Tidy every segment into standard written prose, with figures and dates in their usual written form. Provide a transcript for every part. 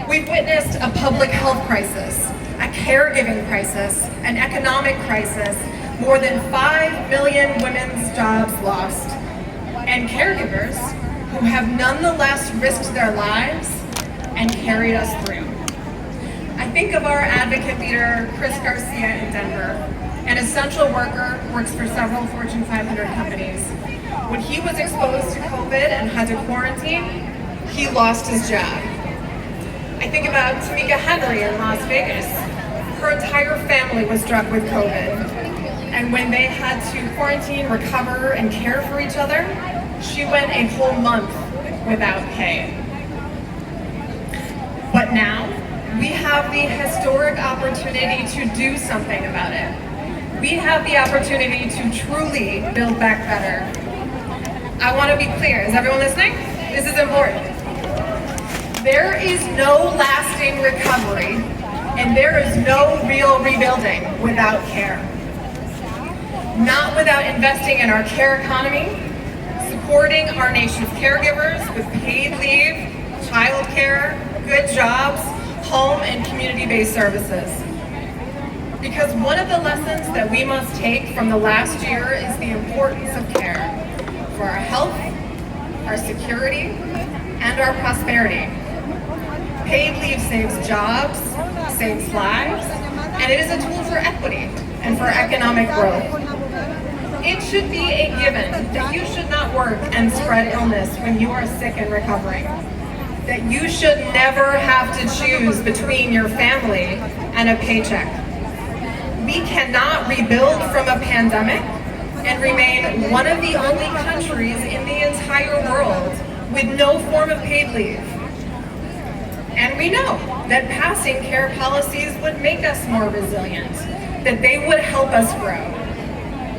We've witnessed a public health crisis, a caregiving crisis, an economic crisis, more than 5 million women's jobs lost, and caregivers who have nonetheless risked their lives and carried us through. I think of our advocate leader, Chris Garcia in Denver, an essential worker, works for several Fortune 500 companies. When he was exposed to COVID and had to quarantine, he lost his job. I think about Tamika Henry in Las Vegas. Her entire family was struck with COVID. And when they had to quarantine, recover, and care for each other, she went a whole month without pay. But now, we have the historic opportunity to do something about it. We have the opportunity to truly build back better. I want to be clear. Is everyone listening? This is important. There is no lasting recovery, and there is no real rebuilding without care. Not without investing in our care economy, supporting our nation's caregivers with paid leave, childcare, good jobs, home and community-based services. Because one of the lessons that we must take from the last year is the importance of care for our health, our security, and our prosperity. Paid leave saves jobs, saves lives, and it is a tool for equity and for economic growth. It should be a given that you should not work and spread illness when you are sick and recovering. That you should never have to choose between your family and a paycheck. We cannot rebuild from a pandemic and remain one of the only countries in the entire world with no form of paid leave. And we know that passing care policies would make us more resilient, that they would help us grow.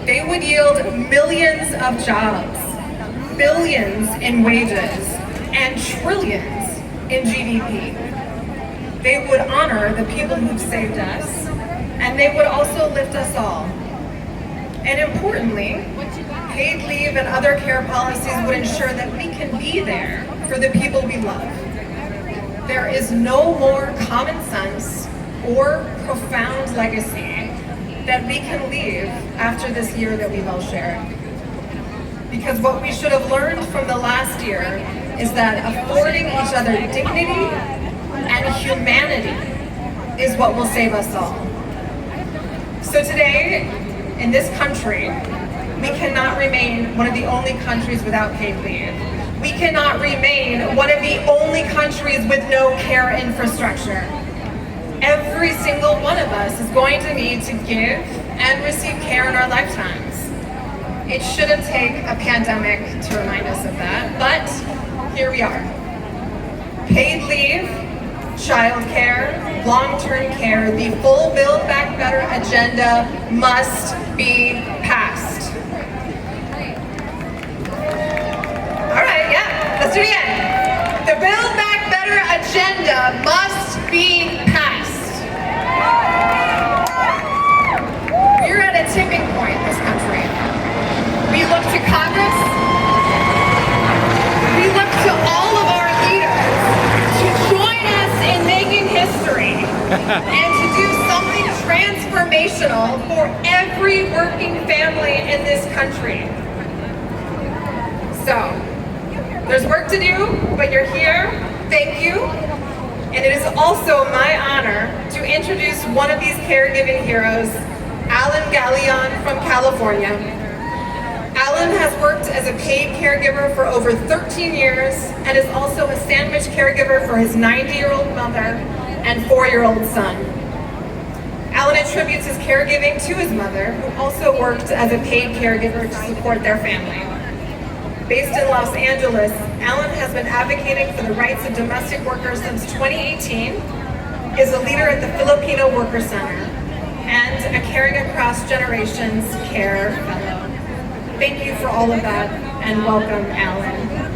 They would yield millions of jobs, billions in wages, and trillions in GDP. They would honor the people who've saved us, and they would also lift us all. And importantly, paid leave and other care policies would ensure that we can be there for the people we love. There is no more common sense or profound legacy that we can leave after this year that we've all shared. Because what we should have learned from the last year is that affording each other dignity and humanity is what will save us all. So today, in this country, we cannot remain one of the only countries without paid leave. We cannot remain one of the only countries with no care infrastructure. Every single one of us is going to need to give and receive care in our lifetimes. It shouldn't take a pandemic to remind us of that, but here we are. Paid leave, childcare, long-term care, the full Build Back Better agenda must be passed. All right, yeah, let's do it again. The Build Back Better agenda must be passed. We're at a tipping point in this country. We look to Congress, we look to all of our leaders to join us in making history and to do something transformational for every working family in this country. So, there's work to do, but you're here. Thank you. And it is also my honor to introduce one of these caregiving heroes, Alan Gallion from California. Alan has worked as a paid caregiver for over 13 years and is also a sandwich caregiver for his 90-year-old mother and 4-year-old son. Alan attributes his caregiving to his mother, who also worked as a paid caregiver to support their family. Based in Los Angeles, Alan has been advocating for the rights of domestic workers since 2018, is a leader at the Filipino Worker Center, and a Caring Across Generations Care Fellow. Thank you for all of that, and welcome, Alan.